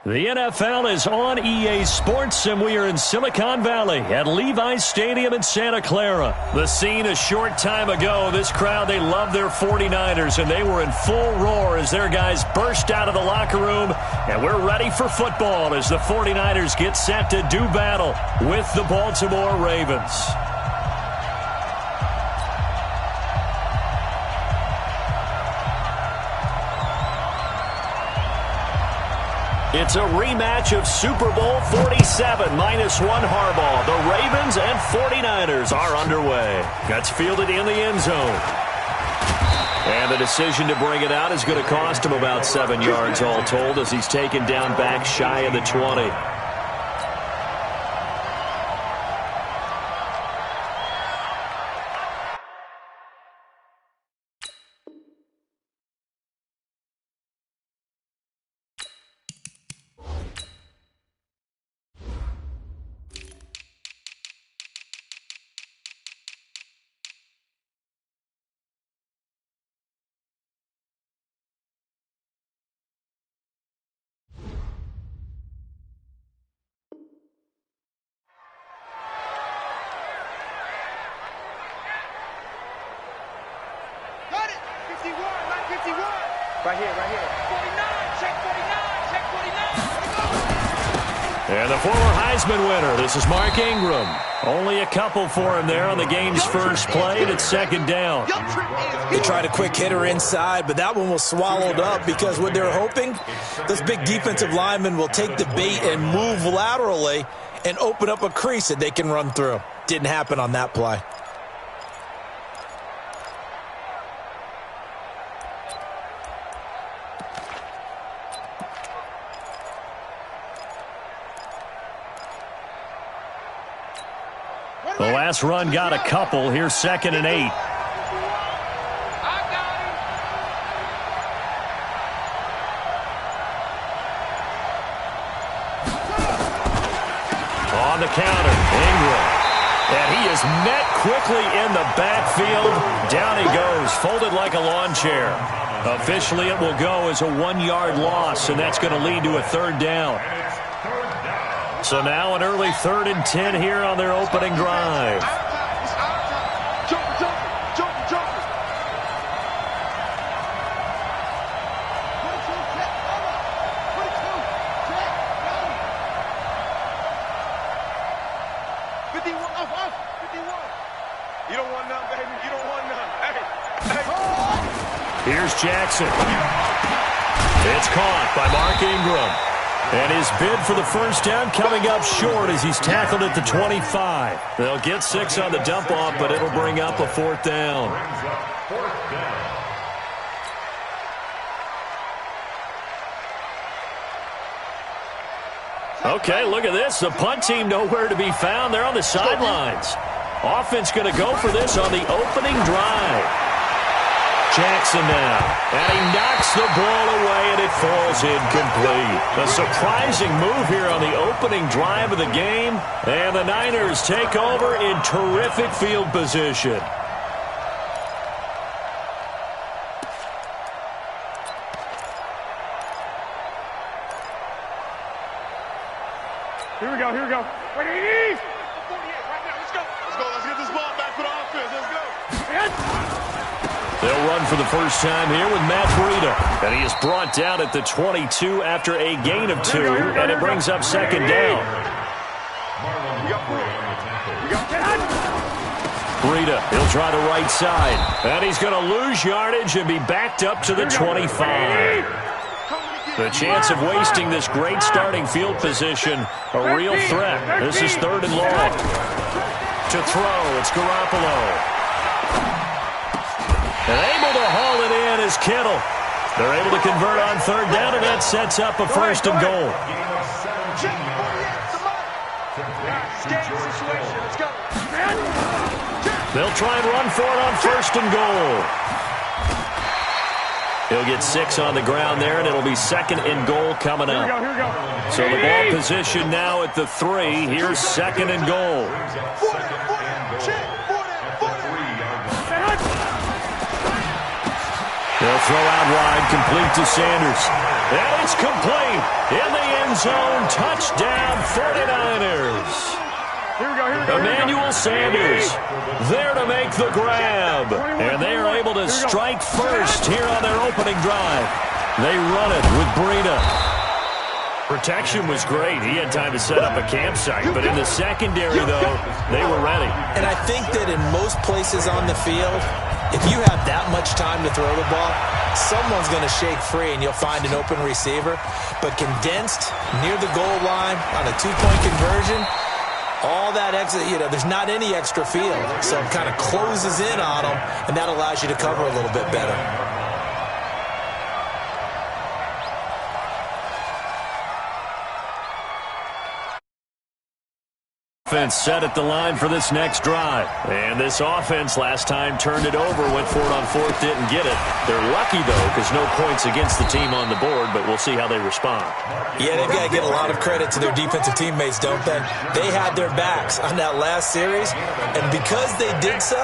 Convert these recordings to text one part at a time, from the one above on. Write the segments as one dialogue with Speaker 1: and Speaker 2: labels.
Speaker 1: The NFL is on EA Sports, and we are in Silicon Valley at Levi's Stadium in Santa Clara. The scene a short time ago, this crowd, they love their 49ers, and they were in full roar as their guys burst out of the locker room, and we're ready for football as the 49ers get set to do battle with the Baltimore Ravens. It's a rematch of Super Bowl 47 minus one Harbaugh. The Ravens and 49ers are underway. That's fielded in the end zone. And the decision to bring it out is going to cost him about 7 yards all told as he's taken down back shy of the 20.
Speaker 2: Right here. 49, check 49.
Speaker 1: And the former Heisman winner, this is Mark Ingram. Only a couple for him there on the game's first play, and it's second down.
Speaker 3: They tried a quick hitter inside, but that one was swallowed up because what they're hoping, this big defensive lineman will take the bait and move laterally and open up a crease that they can run through. Didn't happen on that play.
Speaker 1: The last run got a couple. Here's 2nd and 8. On the counter, Ingram. And he is met quickly in the backfield. Down he goes, folded like a lawn chair. Officially, it will go as a 1-yard loss, and that's going to lead to a third down. So now an early 3rd and 10 here on their opening drive.
Speaker 2: You don't want none, baby. You don't want none. Hey.
Speaker 1: Here's Jackson. It's caught by Mark Ingram. And his bid for the first down coming up short as he's tackled at the 25. They'll get 6 on the dump-off, but it'll bring up a 4th down. Okay, look at this. The punt team nowhere to be found. They're on the sidelines. Offense going to go for this on the opening drive. Jackson now, and he knocks the ball away, and it falls incomplete. A surprising move here on the opening drive of the game, and the Niners take over in terrific field position.
Speaker 2: Here we go. Ready? 48 right now. Let's go. Let's get this ball back for the offense. Let's go.
Speaker 1: They'll run for the first time here with Matt Breida. And he is brought down at the 22 after a gain of 2, and it brings up 2nd down. Breida, he'll try the right side. And he's going to lose yardage and be backed up to the 25. The chance of wasting this great starting field position, a real threat. This is 3rd and long. To throw, it's Garoppolo. And able to haul it in is Kittle. They're able to convert on 3rd down, and that sets up a 1st and goal. They'll try and run for it on 1st and goal. He'll get 6 on the ground there, and it'll be 2nd and goal coming up.
Speaker 2: Here we go.
Speaker 1: So the ball position now at the 3. Here's 2nd and goal. They'll throw out wide, complete to Sanders. And it's complete in the end end zone. Touchdown, 49ers. Emmanuel Sanders there to make the grab. And they are able to strike first here on their opening drive. They run it with Breida. Protection was great. He had time to set up a campsite. But in the secondary, though, they were ready.
Speaker 3: And I think that in most places on the field, if you have that much time to throw the ball, someone's going to shake free and you'll find an open receiver. But condensed near the goal line on a two-point conversion, all that exit, there's not any extra field. So it kind of closes in on them, and that allows you to cover a little bit better.
Speaker 1: Offense set at the line for this next drive. And this offense last time turned it over, went for it on fourth, didn't get it. They're lucky, though, because no points against the team on the board, but we'll see how they respond.
Speaker 3: Yeah, they've got to give a lot of credit to their defensive teammates, don't they? They had their backs on that last series, and because they did so,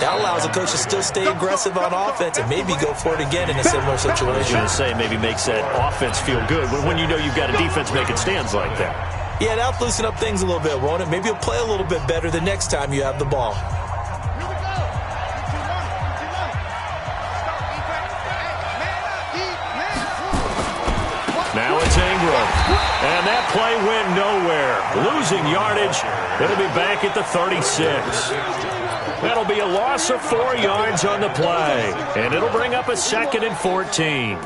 Speaker 3: that allows the coach to still stay aggressive on offense and maybe go for it again in a similar situation.
Speaker 1: I was going to say, maybe makes that offense feel good when you know you've got a defense making stands like that.
Speaker 3: Yeah, that'll loosen up things a little bit, won't it? Maybe you'll play a little bit better the next time you have the ball.
Speaker 1: Now it's Ingram. And that play went nowhere. Losing yardage. It'll be back at the 36. That'll be a loss of 4 yards on the play. And it'll bring up a 2nd and 14.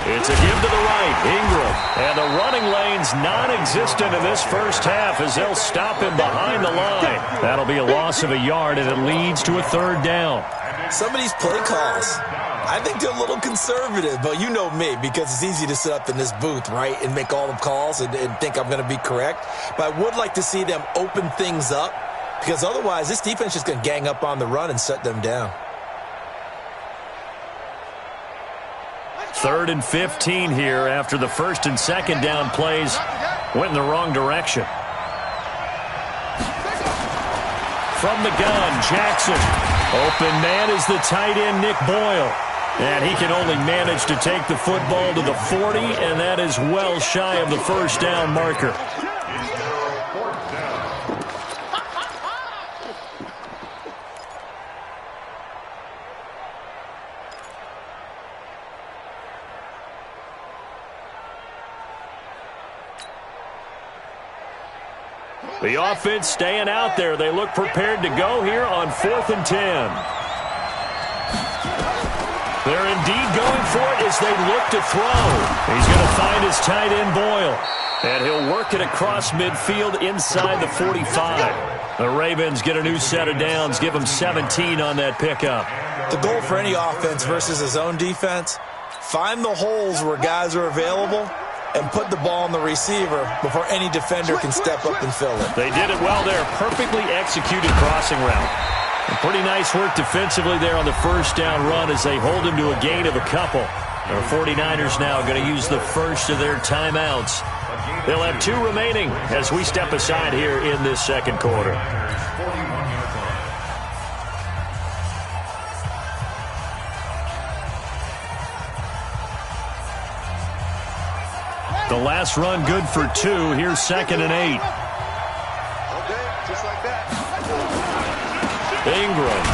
Speaker 1: It's a give to the right, Ingram. And the running lane's non-existent in this first half as they'll stop him behind the line. That'll be a loss of a yard, and it leads to a 3rd down.
Speaker 3: Some of these play calls, I think they're a little conservative, but you know me, because it's easy to sit up in this booth, right, and make all the calls and think I'm going to be correct. But I would like to see them open things up, because otherwise this defense is going to gang up on the run and shut them down.
Speaker 1: 3rd and 15 here after the 1st and 2nd down plays went in the wrong direction. From the gun, Jackson. Open man is the tight end, Nick Boyle. And he can only manage to take the football to the 40, and that is well shy of the 1st down marker. The offense staying out there. They look prepared to go here on 4th and 10. They're indeed going for it as they look to throw. He's going to find his tight end, Boyle. And he'll work it across midfield inside the 45. The Ravens get a new set of downs, give them 17 on that pickup.
Speaker 3: The goal for any offense versus his own defense, find the holes where guys are available and put the ball on the receiver before any defender can step up and fill it.
Speaker 1: They did it well there. Perfectly executed crossing route. And pretty nice work defensively there on the 1st down run as they hold him to a gain of a couple. The 49ers now going to use the first of their timeouts. They'll have 2 remaining as we step aside here in this 2nd quarter. The last run good for 2. Here's 2nd and 8.
Speaker 2: Okay, just like that.
Speaker 1: Ingram.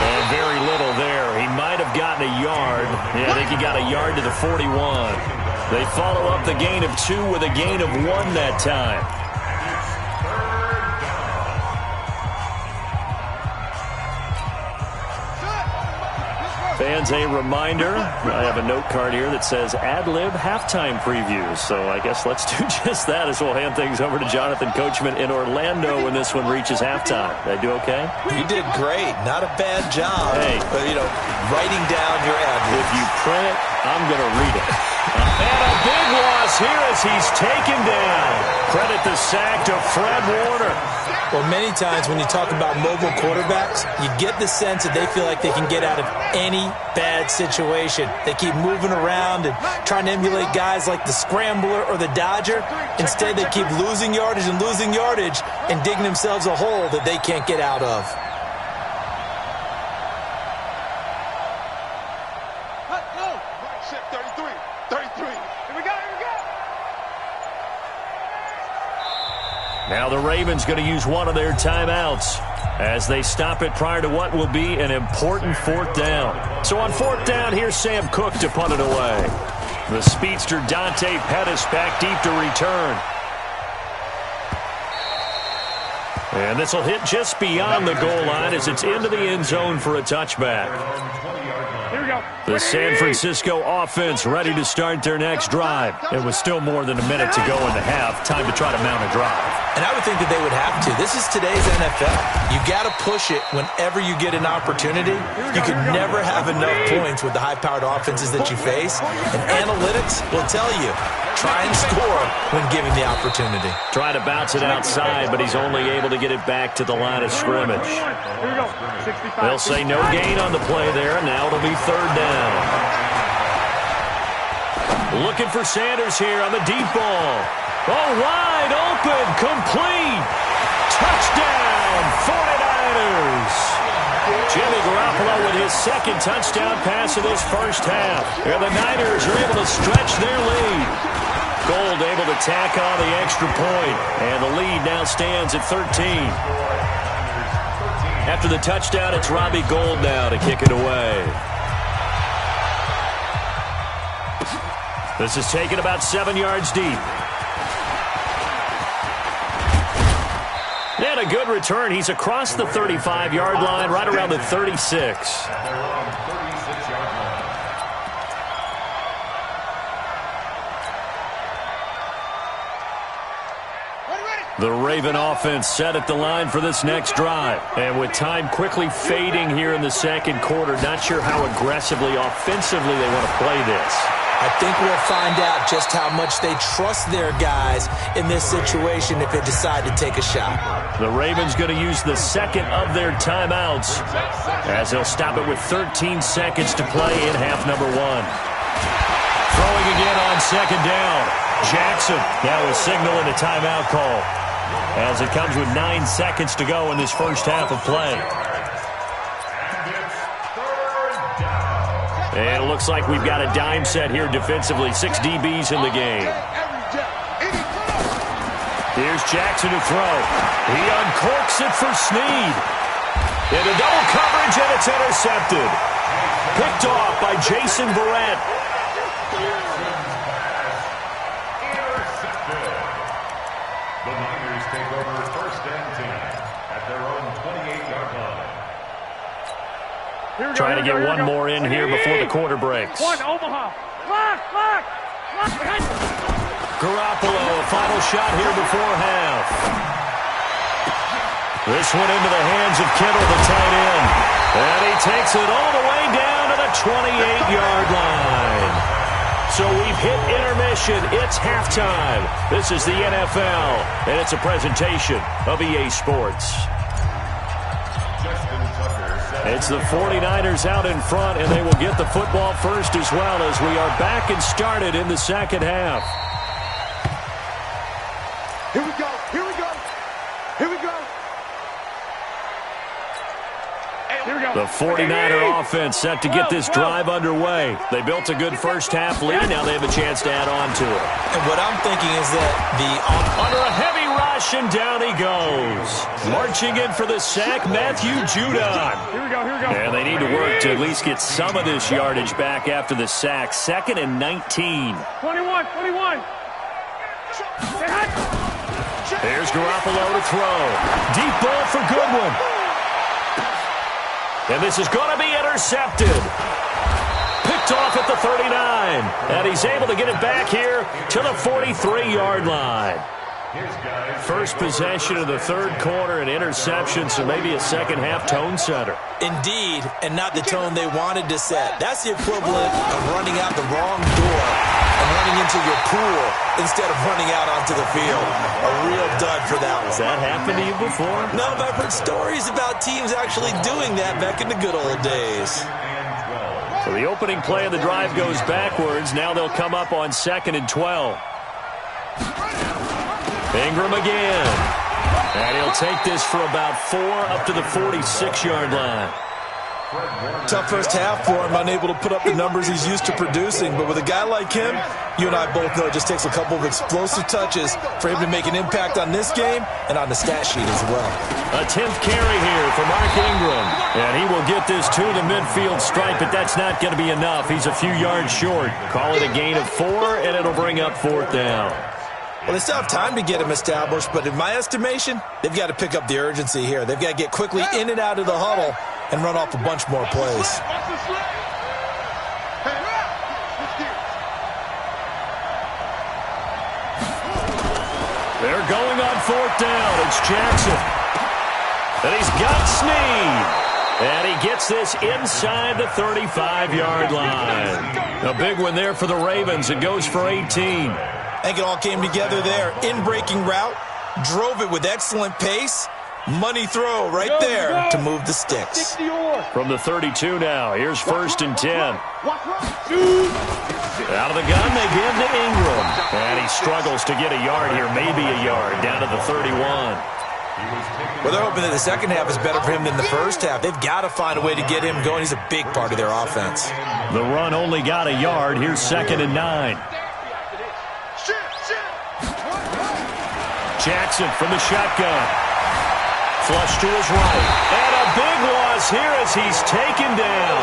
Speaker 1: And very little there. He might have gotten a yard. Yeah, I think he got a yard to the 41. They follow up the gain of 2 with a gain of 1 that time. Fans, a reminder, I have a note card here that says ad-lib halftime previews. So I guess let's do just that as we'll hand things over to Jonathan Coachman in Orlando when this one reaches halftime. Did I do okay?
Speaker 3: You did great. Not a bad job.
Speaker 1: Hey.
Speaker 3: But, writing down your ad-libs.
Speaker 1: If you print it, I'm going to read it. And a big loss here as he's taken down. Credit the sack to Fred Warner.
Speaker 3: Well, many times when you talk about mobile quarterbacks, you get the sense that they feel like they can get out of any bad situation. They keep moving around and trying to emulate guys like the Scrambler or the Dodger. Instead, they keep losing yardage and digging themselves a hole that they can't get out of.
Speaker 1: Now the Ravens going to use one of their timeouts as they stop it prior to what will be an important fourth down. So on fourth down, here's Sam Cook to punt it away. The speedster Dante Pettis back deep to return. And this will hit just beyond the goal line as it's into the end zone for a touchback.
Speaker 2: Here we go.
Speaker 1: The San Francisco offense ready to start their next drive. It was still more than a minute to go in the half. Time to try to mount a drive.
Speaker 3: And I would think that they would have to. This is today's NFL. You got to push it whenever you get an opportunity. You can never have enough points with the high-powered offenses that you face. And analytics will tell you, try and score when given the opportunity.
Speaker 1: Try to bounce it outside, but he's only able to get it back to the line of scrimmage.
Speaker 2: Here we go. 65.
Speaker 1: They'll say no gain on the play there. Now it'll be third down. Looking for Sanders here on the deep ball. Oh, wide open, complete. Touchdown, 49ers. Jimmy Garoppolo with his second touchdown pass of this first half. And the Niners are able to stretch their lead. Gold able to tack on the extra point, and the lead now stands at 13. After the touchdown, it's Robbie Gould now to kick it away. This is taken about 7 yards deep. And a good return. He's across the 35-yard line, right around the 36. The Raven offense set at the line for this next drive. And with time quickly fading here in the second quarter, not sure how aggressively, offensively they want to play this.
Speaker 3: I think we'll find out just how much they trust their guys in this situation if they decide to take a shot.
Speaker 1: The Ravens going to use the second of their timeouts as they'll stop it with 13 seconds to play in half number one. Throwing again on second down. Jackson now is signaling a timeout call as it comes with 9 seconds to go in this first half of play. And it looks like we've got a dime set here defensively. 6 DBs in the game. Here's Jackson to throw. He uncorks it for Snead. Into double coverage, and it's intercepted. Picked off by Jason Verrett.
Speaker 4: The Niners take over first and 10 at their own 28-yard line.
Speaker 1: Trying to get one more in here before the quarter breaks.
Speaker 2: One, Omaha. Lock.
Speaker 1: Garoppolo, a final shot here before half. This one into the hands of Kittle, the tight end. And he takes it all the way down to the 28-yard line. So we've hit intermission. It's halftime. This is the NFL, and it's a presentation of EA Sports. It's the 49ers out in front, and they will get the football first as well as we are back and started in the second half.
Speaker 2: Here we go.
Speaker 1: The 49er offense set to get this drive underway. They built a good first half lead. Now they have a chance to add on to it.
Speaker 3: And what I'm thinking is that
Speaker 1: under a heavy rush, and down he goes. Marching in for the sack, Matthew Judon.
Speaker 2: Here we go.
Speaker 1: And they need to work to at least get some of this yardage back after the sack. 2nd and 19.
Speaker 2: 21.
Speaker 1: There's Garoppolo to throw. Deep ball for Goodwin. And this is going to be intercepted. Picked off at the 39. And he's able to get it back here to the 43-yard line. First possession of the third quarter, an interception, so maybe a second-half tone setter.
Speaker 3: Indeed, and not the tone they wanted to set. That's the equivalent of running out the wrong door and running into your pool instead of running out onto the field. A real dud for that one.
Speaker 1: Has that happened to you before?
Speaker 3: No, but I've heard stories about teams actually doing that back in the good old days.
Speaker 1: So the opening play of the drive goes backwards. Now they'll come up on 2nd and 12. Ingram again. And he'll take this for about 4 up to the 46-yard line.
Speaker 3: Tough first half for him, unable to put up the numbers he's used to producing. But with a guy like him, you and I both know it just takes a couple of explosive touches for him to make an impact on this game and on the stat sheet as well.
Speaker 1: A 10th carry here for Mark Ingram. And he will get this to the midfield stripe, but that's not going to be enough. He's a few yards short. Call it a gain of 4, and it'll bring up 4th down.
Speaker 3: Well, they still have time to get him established, but in my estimation, they've got to pick up the urgency here. They've got to get quickly in and out of the huddle and run off a bunch more plays.
Speaker 1: They're going on 4th down. It's Jackson. And he's got Snead. And he gets this inside the 35-yard line. A big one there for the Ravens. It goes for 18.
Speaker 3: I think it all came together there. In-breaking route, drove it with excellent pace. Money throw right there to move the sticks.
Speaker 1: From the 32 now, here's 1st and 10. Out of the gun, they give to Ingram. And he struggles to get a yard here, maybe a yard, down to the 31.
Speaker 3: Well, they're hoping that the second half is better for him than the first half. They've got to find a way to get him going. He's a big part of their offense.
Speaker 1: The run only got a yard. Here's 2nd and 9. Jackson from the shotgun. Flush to his right. And a big loss here as he's taken down.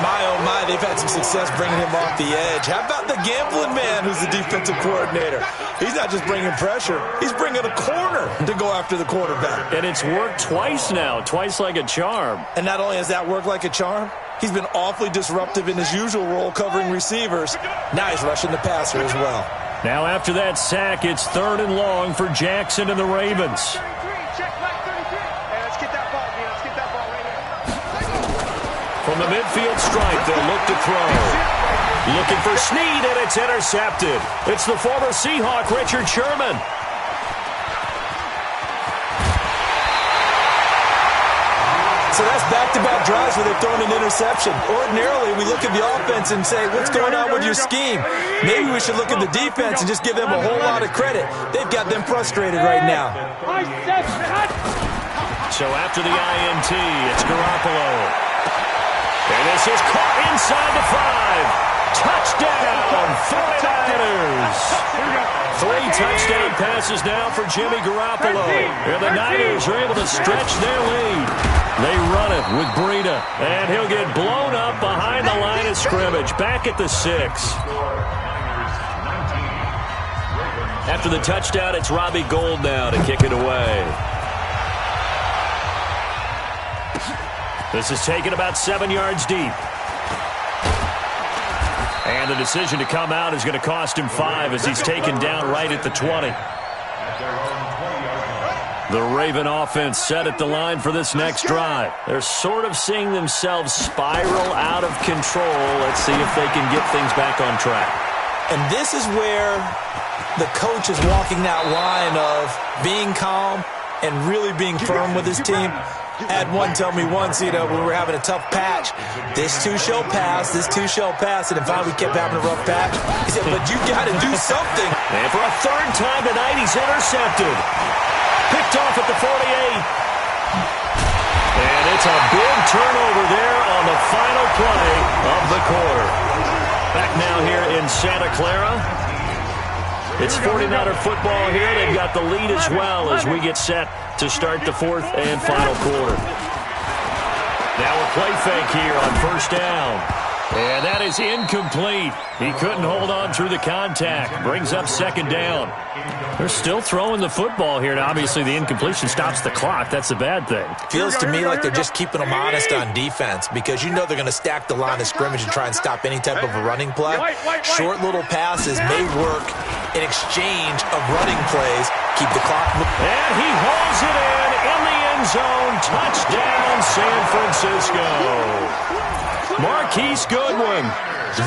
Speaker 3: My, oh my, they've had some success bringing him off the edge. How about the gambling man who's the defensive coordinator? He's not just bringing pressure. He's bringing a corner to go after the quarterback.
Speaker 1: And it's worked twice now, twice like a charm.
Speaker 3: And not only has that worked like a charm, he's been awfully disruptive in his usual role covering receivers. Now he's rushing the passer as well.
Speaker 1: Now after that sack, it's 3rd and long for Jackson and the Ravens. From the midfield stripe, they'll look to throw. Looking for Snead, and it's intercepted. It's the former Seahawk, Richard Sherman.
Speaker 3: So that's back-to-back drives where they've thrown an interception. Ordinarily, we look at the offense and say, what's going on with your scheme? Maybe we should look at the defense and just give them a whole lot of credit. They've got them frustrated right now.
Speaker 1: So after the INT, it's Garoppolo. And this is caught inside the 5. Touchdown, 49ers. 3 touchdown passes now for Jimmy Garoppolo. And the Niners are able to stretch their lead. They run it with Breida. And he'll get blown up behind the line of scrimmage. Back at the 6. After the touchdown, it's Robbie Gould now to kick it away. This is taken about 7 yards deep. And the decision to come out is going to cost him 5 as he's taken down right at the 20. The Raven offense set at the line for this next drive. They're sort of seeing themselves spiral out of control. Let's see if they can get things back on track.
Speaker 3: And this is where the coach is walking that line of being calm and really being firm with his team. Had one tell me once, when we were having a tough patch, this too shall pass, this too shall pass, and finally we kept having a rough patch. He said, but you got to do something.
Speaker 1: And for a 3rd time tonight, he's intercepted. Picked off at the 48. And it's a big turnover there on the final play of the quarter. Back now here in Santa Clara. It's 49er football here. They've got the lead as well as we get set to start the 4th and final quarter. Now a play fake here on 1st down. And that is incomplete. He couldn't hold on through the contact. Brings up 2nd down. They're still throwing the football here. Now, obviously, the incompletion stops the clock. That's a bad thing.
Speaker 3: Feels to me like they're just keeping them honest on defense because you know they're going to stack the line of scrimmage and try and stop any type of a running play. Short little passes may work in exchange of running plays. Keep the clock moving.
Speaker 1: And he hauls it in the end zone. Touchdown, San Francisco. Marquise Goodwin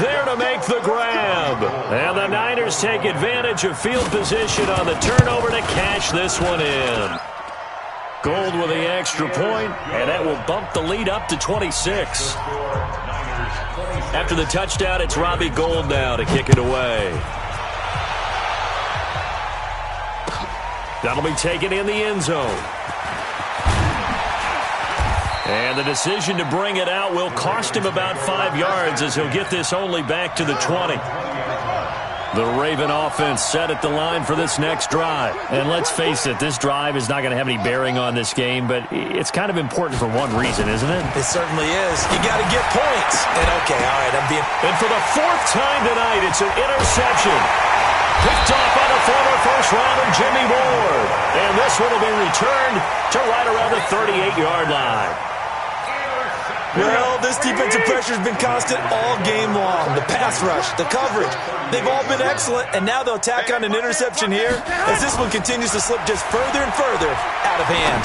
Speaker 1: there to make the grab. And the Niners take advantage of field position on the turnover to cash this one in. Gold with the extra point, and that will bump the lead up to 26. After the touchdown, it's Robbie Gould now to kick it away. That'll be taken in the end zone. And the decision to bring it out will cost him about 5 yards as he'll get this only back to the 20. The Raven offense set at the line for this next drive. And let's face it, this drive is not going to have any bearing on this game, but it's kind of important for one reason, isn't it?
Speaker 3: It certainly is. You got to get points. And okay, all right,
Speaker 1: And for the 4th time tonight, it's an interception. Picked off by the former first-rounder Jimmy Ward. And this one will be returned to right around the 38-yard line.
Speaker 3: Well, this defensive pressure has been constant all game long. The pass rush, the coverage, they've all been excellent, and now they'll tack on an interception here as this one continues to slip just further and further out of hand.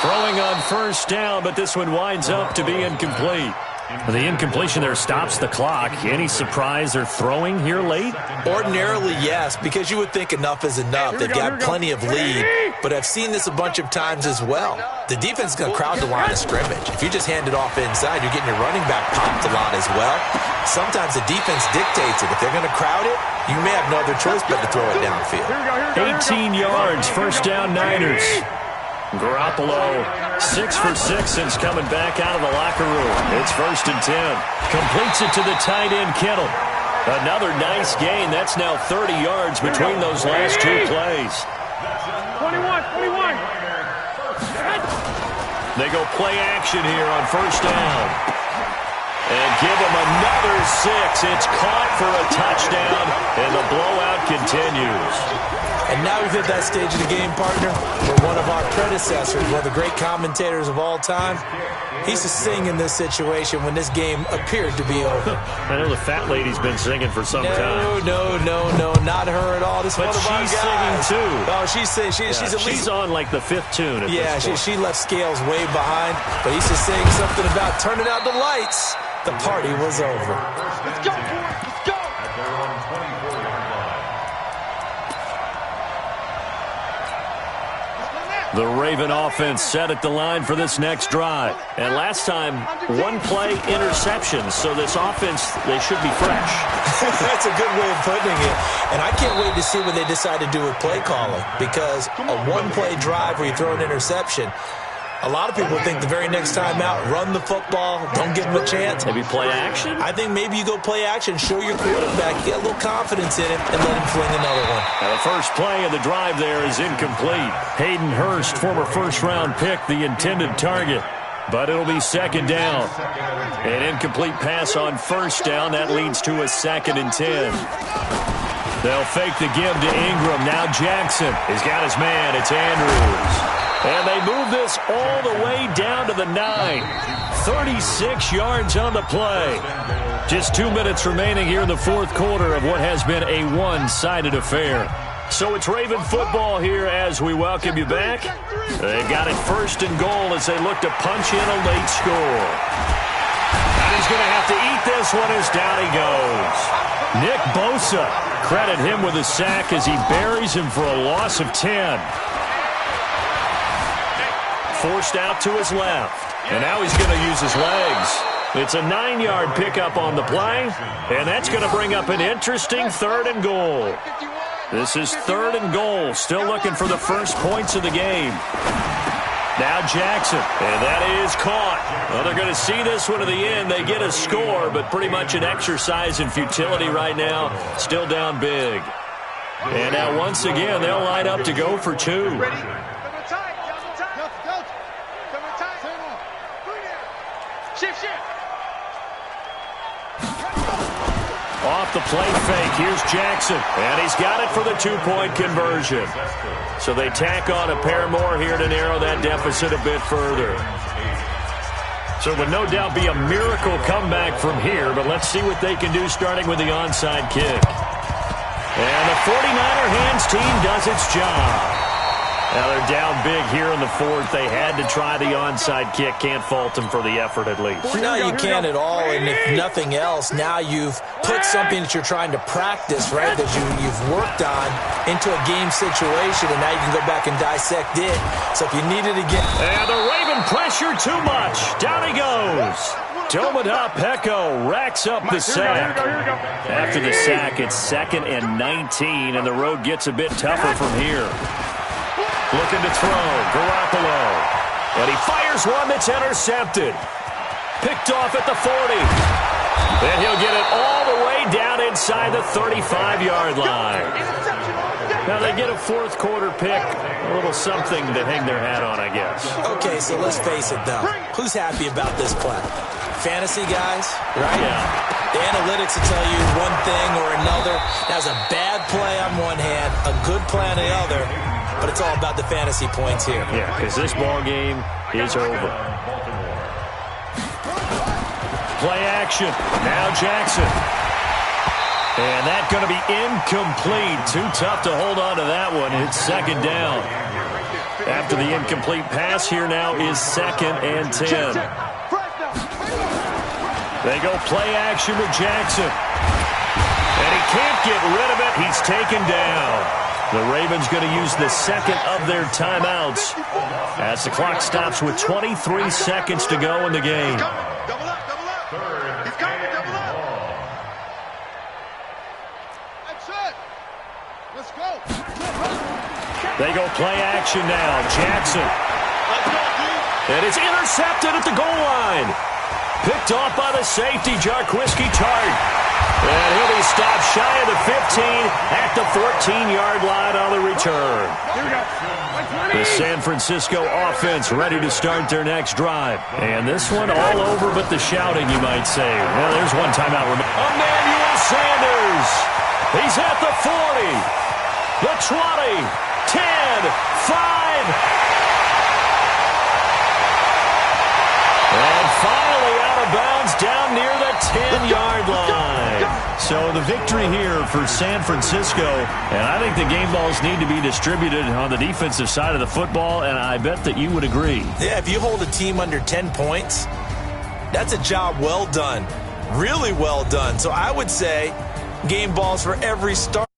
Speaker 1: Throwing on first down, but this one winds up to be incomplete. The incompletion there stops the clock. Any surprise they're throwing here late?
Speaker 3: Ordinarily, yes, because you would think enough is enough. They've got plenty of lead, but I've seen this a bunch of times as well. The defense is going to crowd the line of scrimmage. If you just hand it off inside, you're getting your running back popped a lot as well. Sometimes the defense dictates it. If they're going to crowd it, you may have no other choice but to throw it downfield.
Speaker 1: 18 yards, first down Niners. Garoppolo, 6 for 6 since coming back out of the locker room. It's 1st and 10. Completes it to the tight end, Kittle. Another nice gain. That's now 30 yards between those last 2 plays.
Speaker 2: 21.
Speaker 1: They go play action here on first down. And give them another 6. It's caught for a touchdown, and the blowout continues.
Speaker 3: And now we've hit that stage of the game, partner, where one of our predecessors, one of the great commentators of all time, he used to sing in this situation when this game appeared to be over.
Speaker 1: I know the fat lady's been singing for some time.
Speaker 3: No, not her at all. This
Speaker 1: but
Speaker 3: one of our guys.
Speaker 1: She's singing too.
Speaker 3: Oh, she's at least.
Speaker 1: She's on like the 5th tune at this point.
Speaker 3: she left Scales way behind, but he used to sing something about turning out the lights. The party was over.
Speaker 2: Let's go, boys. Let's go.
Speaker 1: The Raven offense set at the line for this next drive. And last time, 1-play interceptions. So this offense, they should be fresh.
Speaker 3: That's a good way of putting it. And I can't wait to see what they decide to do with play calling. Because a 1-play drive where you throw an interception, a lot of people think the very next time out, run the football, don't give them a chance.
Speaker 1: Maybe play action?
Speaker 3: I think maybe you go play action, show your quarterback, get a little confidence in it, and let him fling another one.
Speaker 1: Now the first play of the drive there is incomplete. Hayden Hurst, former first-round pick, the intended target. But it'll be 2nd down. An incomplete pass on first down. That leads to a 2nd and 10. They'll fake the give to Ingram. Now Jackson. He's got his man. It's Andrews. And they move this all the way down to the 9. 36 yards on the play. Just 2 minutes remaining here in the 4th quarter of what has been a one-sided affair. So it's Raven football here as we welcome you back. They've got it 1st and goal as they look to punch in a late score. And he's going to have to eat this one as down he goes. Nick Bosa, credit him with a sack as he buries him for a loss of 10. Forced out to his left. And now he's going to use his legs. It's a 9-yard pickup on the play. And that's going to bring up an interesting 3rd and goal. This is 3rd and goal. Still looking for the first points of the game. Now Jackson. And that is caught. Well, they're going to see this one to the end. They get a score, but pretty much an exercise in futility right now. Still down big. And now once again, they'll line up to go for 2. Off the play fake, here's Jackson, and he's got it for the 2-point conversion. So they tack on a pair more here to narrow that deficit a bit further. So it would no doubt be a miracle comeback from here, but let's see what they can do starting with the onside kick. And the 49er hands team does its job. Now they're down big here in the fourth. They had to try the onside kick. Can't fault them for the effort at least.
Speaker 3: No, you can't at all. And if nothing else, now you've put something that you're trying to practice, right, that you've worked on into a game situation, and now you can go back and dissect it. So if you needed to get...
Speaker 1: And the Raven pressure too much. Down he goes. Domada Pecco racks up the sack. After the sack, it's 2nd and 19, and the road gets a bit tougher from here. Looking to throw, Garoppolo. And he fires one that's intercepted. Picked off at the 40. And he'll get it all the way down inside the 35-yard line. Now they get a fourth quarter pick. A little something to hang their hat on, I guess.
Speaker 3: Okay, so let's face it, though. Who's happy about this play? Fantasy guys, right?
Speaker 1: Yeah.
Speaker 3: The analytics will tell you one thing or another. That's a bad play on one hand, a good play on the other. But it's all about the fantasy points here.
Speaker 1: Yeah, because this ball game is over. Play action. Now Jackson. And that's going to be incomplete. Too tough to hold on to that one. It's 2nd down. After the incomplete pass, here now is 2nd and 10. They go play action with Jackson. And he can't get rid of it. He's taken down. The Ravens going to use the 2nd of their timeouts as the clock stops with 23 seconds to go in the game.
Speaker 2: Double up. He's coming, double up. That's it. Let's go.
Speaker 1: They go play action now. Jackson. And it's intercepted at the goal line. Picked off by the safety, Jarquiski Tart. And he'll be stopped shy of the 15 at the 14-yard line on the return. The San Francisco offense ready to start their next drive. And this one all over but the shouting, you might say. Well, there's one timeout. Emmanuel Sanders. He's at the 40, the 20, 10, 5. And finally out of bounds down near the 10-yard line. So the victory here for San Francisco, and I think the game balls need to be distributed on the defensive side of the football, and I bet that you would agree.
Speaker 3: Yeah, if you hold a team under 10 points, that's a job well done. Really well done. So I would say game balls for every start.